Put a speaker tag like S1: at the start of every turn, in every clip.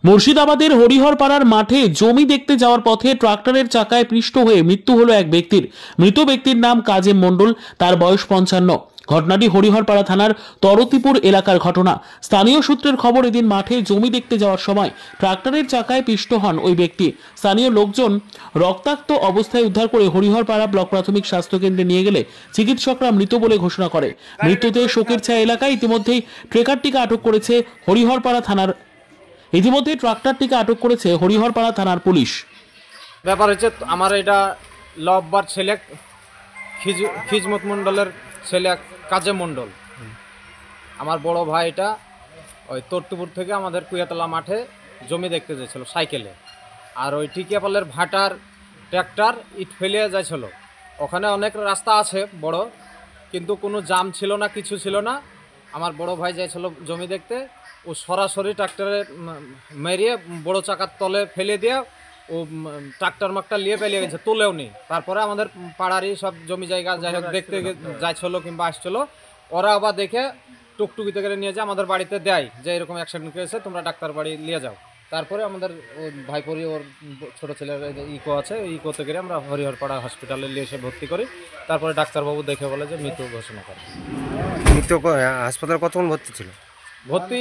S1: মুর্শিদাবাদের হরিহরপাড়ার মাঠে জমি দেখতে যাওয়ার পথে ট্রাক্টরের চাকায় পৃষ্ঠ হয়ে মৃত্যু হলো এক ব্যক্তির। মৃত ব্যক্তির নাম কাজেম মণ্ডল, তার বয়স 55। ঘটনাটি হরিহরপাড়া থানার তরতিপুর এলাকার ঘটনা। স্থানীয় সূত্রের খবর, এদিন মাঠে জমি দেখতে যাওয়ার সময় ট্রাক্টরের চাকায় পিষ্ট হন ওই ব্যক্তি। স্থানীয় লোকজন রক্তাক্ত অবস্থায় উদ্ধার করে হরিহরপাড়া ব্লক প্রাথমিক স্বাস্থ্য কেন্দ্রে নিয়ে গেলে চিকিৎসকরা মৃত বলে ঘোষণা করে। মৃত্যুতে শোকের ছায়া এলাকায়। ইতিমধ্যেই ট্রেকারটিকে আটক করেছে হরিহরপাড়া থানার ট্রাক্টরটিকে আটক করেছে হরিহরপাড়া থানার পুলিশ।
S2: ব্যাপার হচ্ছে, আমার এটা লব্বার ছেলে খিজমত মণ্ডলের ছেলে কাজে মণ্ডল। আমার বড় ভাই এটা ওই তর্তুপুর থেকে আমাদের কুয়াতলা মাঠে জমি দেখতে যাচ্ছিল সাইকেলে। আর ওই টিকিয়াপালের ভাটার ট্র্যাক্টর ইট ফেলিয়ে যাচ্ছিল। ওখানে অনেক রাস্তা আছে বড়, কিন্তু কোনো জাম ছিল না, কিছু ছিল না। আমার বড় ভাই যাচ্ছিল জমি দেখতে, ও সরাসরি ট্রাক্টরে মেরিয়ে বড় চাকার তলে ফেলে দিয়ে ও ট্রাক্টর মাকটা নিয়ে পেলিয়ে গেছে, তুলেও নি। তারপরে আমাদের পাড়ারই সব জমি জায়গা যাই হোক দেখতে যাচ্ছিল কিংবা আসছিল, ওরা আবার দেখে টুকটুকিতে করে নিয়ে যায় আমাদের বাড়িতে দেয় যে এরকম অ্যাক্সিডেন্ট করেছে, তোমরা ডাক্তার বাড়ি নিয়ে যাও। তারপরে আমাদের ভাইপরি ওর ছোটো ছেলের ইকো আছে, ইকোতে করে আমরা হরিহরপাড়া হসপিটালে নিয়ে এসে ভর্তি করি। তারপরে ডাক্তারবাবু দেখে বলে যে মৃত্যু ঘোষণা করে।
S3: মৃত্যু হাসপাতালে কতক্ষণ ভর্তি ছিল?
S2: ভর্তি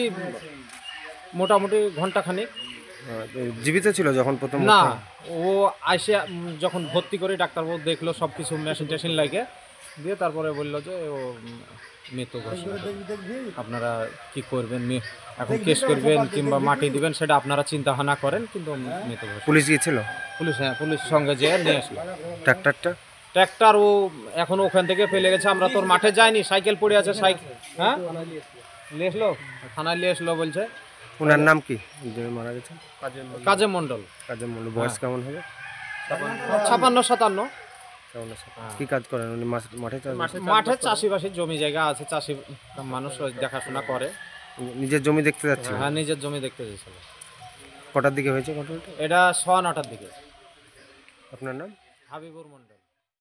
S2: মোটামুটি ঘন্টাখানিক।
S3: জীবিত ছিল যখন প্রথম?
S2: না, ও আইসে যখন ভর্তি করে ডাক্তারবাবু দেখলো সব কিছু মেশিন টেশিন লাগে দিয়ে, তারপরে বললো যে ও মৃত্যু ঘোষণা। আপনারা কি করবেন, এখন কেস করবেন কিংবা মাটি দিবেন সেটা আপনারা চিন্তা ভাবনা করেন, কিন্তু মৃত্যু ঘোষণা।
S3: পুলিশ গিয়েছিল?
S2: পুলিশ, হ্যাঁ, পুলিশ সঙ্গে যেয়ে নিয়ে আসলো ট্র্যাক্টর। ও এখন ওখান থেকে ফেলে গেছে, আমরা তোর মাঠে যাইনি, সাইকেল পড়ে আছে, সাইকেল হ্যাঁ নিয়ে আসলো, থানায় নিয়ে আসলো বলছে।
S3: ওনার নাম কি যে মারা গেছে?
S2: কাজেম মণ্ডল।
S3: কাজেম মণ্ডল। বয়স কেমন হবে?
S2: 56-57।
S3: কি কাজ করেন উনি?
S2: মাঠে চাষিবাসী জমি জায়গা আছে, চাষি মানুষ দেখাশোনা করে।
S3: নিজের জমি দেখতে যাচ্ছে?
S2: হ্যাঁ, নিজের জমি দেখতে যাচ্ছিল।
S3: কটার দিকে হয়েছে ঘটনাটা?
S2: এটা 9:15 দিকে।
S3: আপনার নাম?
S2: হাবিবুর মণ্ডল।